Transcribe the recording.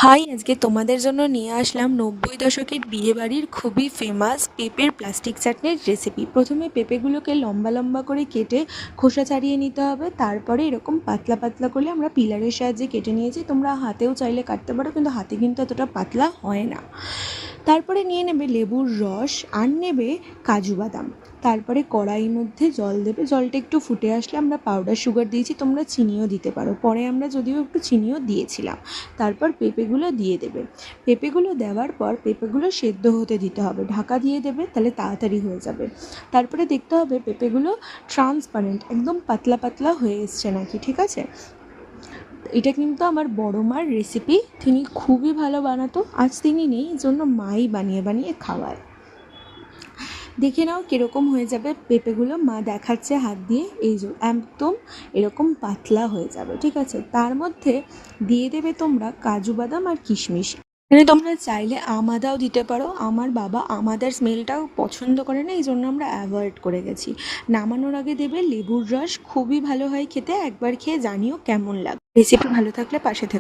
High, আজকে তোমাদের জন্য নিয়ে আসলাম 90 দশকের বিয়েবাড়ির খুবই ফেমাস পেঁপের প্লাস্টিক চাটনির রেসিপি। প্রথমে পেঁপেগুলোকে লম্বা লম্বা করে কেটে খোসা ছাড়িয়ে নিতে হবে। তারপরে এরকম পাতলা পাতলা করে আমরা পিলারের সাহায্যে কেটে নিয়েছি। তোমরা হাতেও চাইলে কাটতে পারো, কিন্তু হাতে কিন্তু এতটা পাতলা হয় না। তারপরে নিয়ে নেবে লেবুর রস আর নেবে কাজু বাদাম। তারপরে কড়াইয়ের মধ্যে জল দেবে, জলটা একটু ফুটে আসলে আমরা পাউডার সুগার দিয়েছি, তোমরা চিনিও দিতে পারো, পরে আমরা যদিও একটু চিনিও দিয়েছিলাম। তারপর পেঁপেগুলো দিয়ে দেবে। পেঁপেগুলো দেওয়ার পর পেঁপেগুলো সেদ্ধ হতে দিতে হবে, ঢাকা দিয়ে দেবে, তাহলে তাড়াতাড়ি হয়ে যাবে। তারপরে দেখতে হবে পেঁপেগুলো ট্রান্সপারেন্ট একদম পাতলা পাতলা হয়ে এসছে নাকি, ঠিক আছে। এটা কিন্তু আমার বড় মার রেসিপি, তিনি খুবই ভালো বানাতো। আজ তিনি নেই, এই জন্য মাই বানিয়ে বানিয়ে খাওয়ায়। দেখে নাও কীরকম হয়ে যাবে পেঁপেগুলো, মা দেখাচ্ছে হাত দিয়ে, এই যে একদম এরকম পাতলা হয়ে যাবে, ঠিক আছে। তার মধ্যে দিয়ে দেবে তোমরা কাজু বাদাম আর কিশমিশ। এখানে তোমরা চাইলে আমাদাও দিতে পারো, আমার বাবা আমাদের স্মেলটাও পছন্দ করে না, এই জন্য আমরা অ্যাভয়েড করে গেছি। নামানোর আগে দেবে লেবুর রস, খুবই ভালো হয় খেতে, একবার খেয়ে জানিও কেমন লাগে। রেসিপি ভালো থাকলে পাশে থেকো।